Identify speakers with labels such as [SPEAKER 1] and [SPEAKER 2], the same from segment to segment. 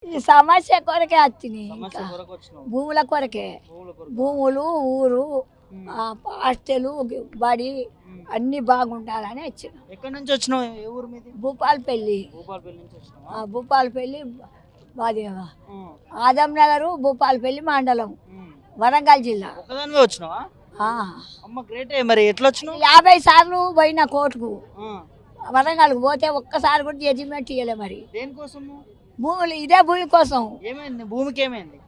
[SPEAKER 1] ఈ సమస్య కొరకే వచ్చినాయి,
[SPEAKER 2] సమస్య
[SPEAKER 1] ఇంకా
[SPEAKER 2] కొరకు వచ్చినావు.
[SPEAKER 1] భూముల కొరకే.
[SPEAKER 2] భూముల కొరకు.
[SPEAKER 1] భూములు, ఊరు,
[SPEAKER 2] ఉమ్,
[SPEAKER 1] హాస్టలు, బడి
[SPEAKER 2] ఉమ్.
[SPEAKER 1] అన్నీ బాగుండాలని వచ్చిన.
[SPEAKER 2] ఎక్కడి నుంచి వచ్చినావు? ఏ ఊరు మీది?
[SPEAKER 1] భూపాలపల్లి.
[SPEAKER 2] భూపాలపల్లి నుంచి వచ్చినావా?
[SPEAKER 1] భూపాలపల్లి మాది
[SPEAKER 2] ఉమ్,
[SPEAKER 1] ఆదం నగరు, భూపాలపల్లి మండలం,
[SPEAKER 2] ఉమ్.
[SPEAKER 1] వరంగల్ జిల్లా.
[SPEAKER 2] ఒక్కదానివే వచ్చినావా?
[SPEAKER 1] ఆ.
[SPEAKER 2] అమ్మ గ్రేటే. మరి ఎట్లా వచ్చినావు?
[SPEAKER 1] 50 సార్లు పోయిన కోర్టుకు.
[SPEAKER 2] ఆ,
[SPEAKER 1] వరంగల్కి పోతే ఒక్కసారి కూడా జడ్జిమెంట్ ఇవ్వలే. మరి
[SPEAKER 2] దేనికోసము?
[SPEAKER 1] భూములు ఇదే భూమి కోసం
[SPEAKER 2] ఏమైంది? భూమికి ఏమైంది?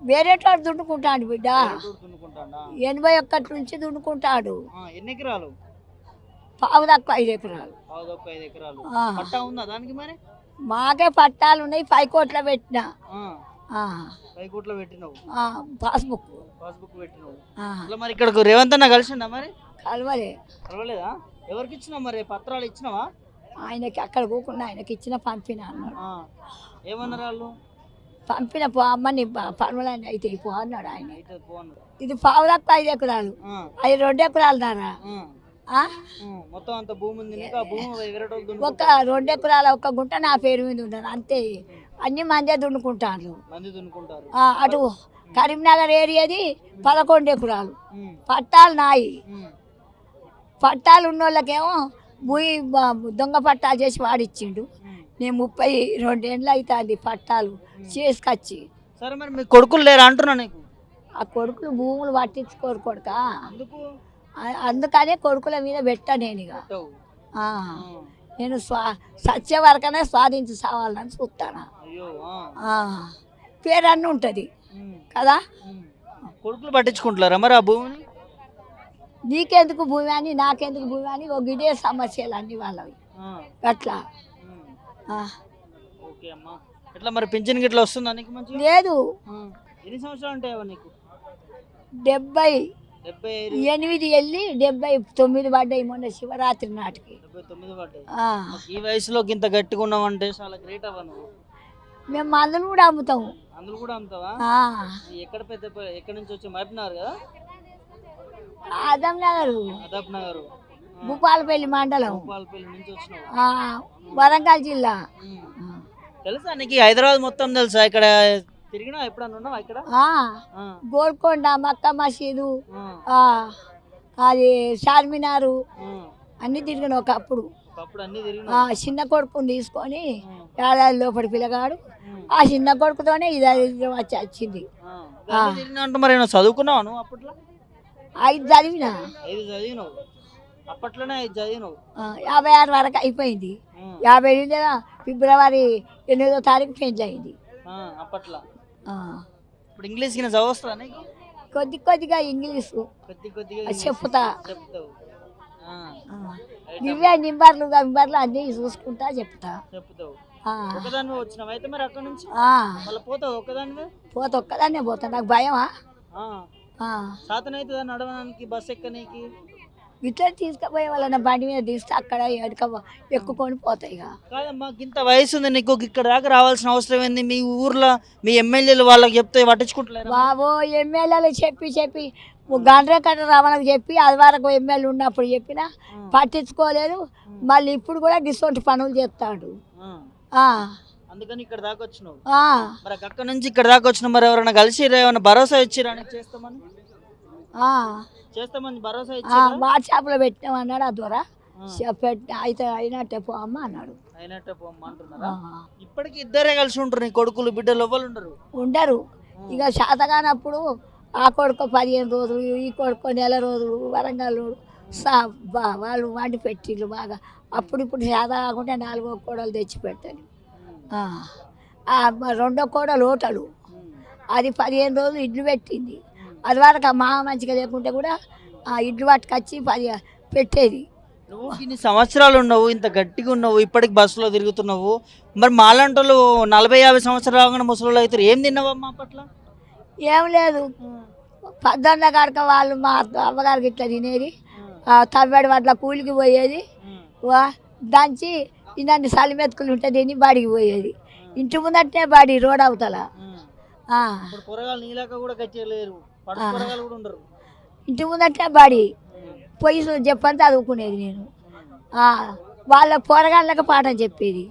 [SPEAKER 1] వేరేటోడు దున్నుకుంటాడు బిడ్డ.
[SPEAKER 2] పల్లెటూరు దున్నుకుంటాడా?
[SPEAKER 1] 81 నుంచి దున్నుకుంటాడు.
[SPEAKER 2] ఎన్ని ఎకరాలు?
[SPEAKER 1] పావు తక్కువ 5 ఎకరాలు.
[SPEAKER 2] 5 ఎకరాలు.
[SPEAKER 1] ఆ.
[SPEAKER 2] పట్టా ఉందా దానికి మరి?
[SPEAKER 1] మాకే పట్టాలు ఉన్నాయి, 5 కోట్ల పెట్టిన.
[SPEAKER 2] ఆ, 5 కోట్లు పెట్టినావు.
[SPEAKER 1] పాస్బుక్.
[SPEAKER 2] పాస్బుక్ పెట్టినావు.
[SPEAKER 1] ఆ,
[SPEAKER 2] అట్లా మరి ఇక్కడకు రేవంత్ అన్న కలిసిండా మరి?
[SPEAKER 1] కలవలే.
[SPEAKER 2] కలవలేదా? ఎవరికి ఇచ్చినావు మరి? పత్రాలు ఇచ్చినావా?
[SPEAKER 1] ఆయనకి అక్కడ కూకుండా ఆయనకి ఇచ్చిన పంపిన అన్నాడు.
[SPEAKER 2] ఆ. ఏమన్నారు వాళ్ళు?
[SPEAKER 1] పంపిన పో అమ్మని పనులని అయితే పో అన్నాడు ఆయన.
[SPEAKER 2] అయితే పో అన్నారు.
[SPEAKER 1] ఇది పావు తక్కువ 5 ఎకరాలు,
[SPEAKER 2] ఆ,
[SPEAKER 1] అది 2 ఎకరాలు దారా.
[SPEAKER 2] ఆ. మొత్తం అంత భూమి ఉంది. ఇంకా భూమి వేరే వాళ్ళు
[SPEAKER 1] ఒక
[SPEAKER 2] దున్నుకుంటారు.
[SPEAKER 1] 2 ఎకరాల ఒక గుంట నా పేరు మీద ఉన్నాను అంతే. అన్ని మందే దున్నుకుంటారు.
[SPEAKER 2] మంది దున్నుకుంటారు.
[SPEAKER 1] అటు కరీంనగర్ ఏరియాది 11 ఎకరాలు.
[SPEAKER 2] ఉమ్,
[SPEAKER 1] పట్టాలు నాయి.
[SPEAKER 2] ఉమ్,
[SPEAKER 1] పట్టాలు ఉన్న వాళ్ళకేమో భూమి దొంగ పట్టాలు చేసి వాడిచ్చిండు.
[SPEAKER 2] ఉమ్.
[SPEAKER 1] నేను 32 ఏళ్ళు అవుతుంది పట్టాలు చేసుకొచ్చి.
[SPEAKER 2] సరే మరి మీ కొడుకులు లేరా అంటున్నా నీకు?
[SPEAKER 1] ఆ కొడుకులు భూములు పట్టించుకోరు కొడుక.
[SPEAKER 2] ఎందుకు
[SPEAKER 1] అందుకనే కొడుకుల మీద పెట్టా నేను ఇక.
[SPEAKER 2] పెట్టావు?
[SPEAKER 1] ఆ,
[SPEAKER 2] ఆ.
[SPEAKER 1] నేను సత్య వరకనే స్వాధించి సావాలని చూస్తాను.
[SPEAKER 2] అయ్యో.
[SPEAKER 1] పేరు అన్నీ ఉంటుంది
[SPEAKER 2] ఉమ్,
[SPEAKER 1] కదా.
[SPEAKER 2] ఉమ్. కొడుకులు పట్టించుకుంటున్నారా మరి ఆ భూమిని?
[SPEAKER 1] నీకెందుకు భూమి అని, నాకెందుకు భూమి అని, ఒక ఇదే సమస్యలు అన్నీ వాళ్ళవి
[SPEAKER 2] ఆ,
[SPEAKER 1] అట్లా.
[SPEAKER 2] ఉమ్.
[SPEAKER 1] ఆ,
[SPEAKER 2] ఓకే అమ్మా. ఎట్లా మరి పింఛన్ గిట్లా వస్తుందా నీకు మంచిగా?
[SPEAKER 1] లేదు.
[SPEAKER 2] ఎన్ని సంవత్సరాలు ఉంటాయా నీకు?
[SPEAKER 1] 78 వెళ్ళి 79 పడ్డాయి మొన్న శివరాత్రి నాటికి.
[SPEAKER 2] 79 పడ్డాయి.
[SPEAKER 1] ఆ,
[SPEAKER 2] ఈ వయసులో ఇంత గట్టిగా ఉన్నావంటే చాలా గ్రేట్ అవ్వ నువ్వు.
[SPEAKER 1] మేము మందులు కూడా అమ్ముతాము.
[SPEAKER 2] అందులో కూడా అమ్ముతావా?
[SPEAKER 1] ఆ,
[SPEAKER 2] ఎక్కడ ఎక్కడి నుంచి వచ్చి మహబూబ్నగర్ కదా?
[SPEAKER 1] ఆదం నగరు,
[SPEAKER 2] అదబ్ నగర్.
[SPEAKER 1] భూపాలపల్లి మండలం,
[SPEAKER 2] భూపాలపల్లి నుంచి వచ్చినావు.
[SPEAKER 1] వరంగల్ జిల్లా.
[SPEAKER 2] ఉమ్. తెలుసా నీకు హైదరాబాద్ మొత్తం తెలుసా? ఇక్కడ తిరిగినా ఎప్పుడన్నా ఉన్నావా ఇక్కడ?
[SPEAKER 1] గోల్కొండ, మక్కా మసీదు,
[SPEAKER 2] ఆ,
[SPEAKER 1] అది చార్మినారు
[SPEAKER 2] ఆ.
[SPEAKER 1] అన్ని తిరిగిన ఒకప్పుడు.
[SPEAKER 2] అప్పుడు అన్ని తిరిగినా?
[SPEAKER 1] చిన్న కొడుకుని తీసుకొని ఏడాది లోపలి పిల్లగాడు, ఆ చిన్న కొడుకుతోనే ఇది వచ్చి వచ్చింది.
[SPEAKER 2] తిరిగినా అంటే మరి నువ్వు చదువుకున్నావా నువ్వు అప్పట్లో?
[SPEAKER 1] 5 చదివిన.
[SPEAKER 2] 5 చదివినావు? అప్పట్లోనే 5 చదివినావు?
[SPEAKER 1] 56 వరకు అయిపోయింది. 58 ఫిబ్రవరి 8వ తారీఖు పెళ్లి అయింది.
[SPEAKER 2] అప్పట్లో.
[SPEAKER 1] ఆ,
[SPEAKER 2] ఇప్పుడు ఇంగ్లీష్ కింద చదవస్తుందా నీకు?
[SPEAKER 1] కొద్దిగా ఇంగ్లీషు
[SPEAKER 2] కొద్దిగా
[SPEAKER 1] చెప్తా.
[SPEAKER 2] చెప్తావు?
[SPEAKER 1] ఇవే నింబర్లు అన్నీ చూసుకుంటా చెప్తా.
[SPEAKER 2] చెప్తావు?
[SPEAKER 1] ఆ,
[SPEAKER 2] ఒకదానివే వచ్చినావు అయితే మరి అక్కడ నుంచి? మళ్ళీ పోతావు ఒక్కదానివే?
[SPEAKER 1] పోతే ఒక్కదాన్నే పోతా, నాకు భయమా.
[SPEAKER 2] సాతన అవుతుందా నడవడానికి, బస్ ఎక్కనీకి?
[SPEAKER 1] ఇట్లా తీసుకుపోయే వాళ్ళ బండి మీద తీస్తే అక్కడ ఎక్కుకొని పోతాయి. ఇక
[SPEAKER 2] కాదమ్మా, ఇంత వయసు ఉంది నీకు, ఇక్కడ దాకా రావాల్సిన అవసరం ఏంది? మీ ఊర్లో మీ ఎమ్మెల్యేలు వాళ్ళకి చెప్తే పట్టించుకుంటలేరు?
[SPEAKER 1] బాబో ఎమ్మెల్యేలు చెప్పి గండ్రే కట్ట రావడానికి చెప్పి అది వరకు ఎమ్మెల్యే ఉన్నప్పుడు చెప్పినా పట్టించుకోలేదు. మళ్ళీ ఇప్పుడు కూడా గిసొంటి పనులు చేస్తాడు.
[SPEAKER 2] అందుకని ఇక్కడ దాకా వచ్చినావు.
[SPEAKER 1] ఆ,
[SPEAKER 2] మరి అక్కడ నుంచి ఇక్కడ దాకా వచ్చినావు. మరి ఎవరైనా కలిసి ఏమైనా భరోసా ఇచ్చిరా? చేస్తామని భరోసా ఇచ్చి
[SPEAKER 1] వాట్సాప్లో పెట్టినామన్నాడు. ఆ ద్వారా అయితే అయినట్టే పో అమ్మ అన్నాడు.
[SPEAKER 2] అయినట్టే పోమ్మా అంటున్నారా? ఇప్పటికి ఇద్దరే కలిసి ఉంటారు నీ కొడుకులు? బిడ్డలు ఎవ్వరు
[SPEAKER 1] ఉండరు. ఇక శాతగానప్పుడు ఆ కొడుకు 15 రోజులు, ఈ కొడుకు నెల రోజులు వరంగల్ వాళ్ళు వండి పెట్టిళ్ళు బాగా. ఇప్పుడు శాత కాకుండా 4వ కోడలు తెచ్చి పెట్టాలి. 2వ కోడలు హోటలు, అది 15 రోజులు ఇడ్లు పెట్టింది. అది వరకు ఆ మామ మంచిగా లేకుంటే కూడా ఆ ఇడ్లు పట్టుకొచ్చి పెట్టేది.
[SPEAKER 2] నువ్వు ఇన్ని సంవత్సరాలు ఉన్నావు, ఇంత గట్టిగా ఉన్నావు, ఇప్పటికి బస్సులో తిరుగుతున్నావు. మరి మాలాంటోళ్ళు 40-50 సంవత్సరాలు ముసలు అవుతారు. ఏం తిన్నావమ్మా అప్పట్లో?
[SPEAKER 1] ఏం లేదు, 18 కాడక వాళ్ళు మా అమ్మగారికి ఇట్లా తినేది. తవ్వాడు వాటిలో కూలికి పోయేది. దంచి ఇలాంటి సలిమెతుకులు ఉంటే తిని బాడికి పోయేది. ఇంటి ముందంటే బాడీ రోడ్ అవతల. ఇంటి ముందంటే బాడీ పోయి చెప్పని చదువుకునేది నేను. వాళ్ళ పోరగాళ్ళకి పాఠం చెప్పేది.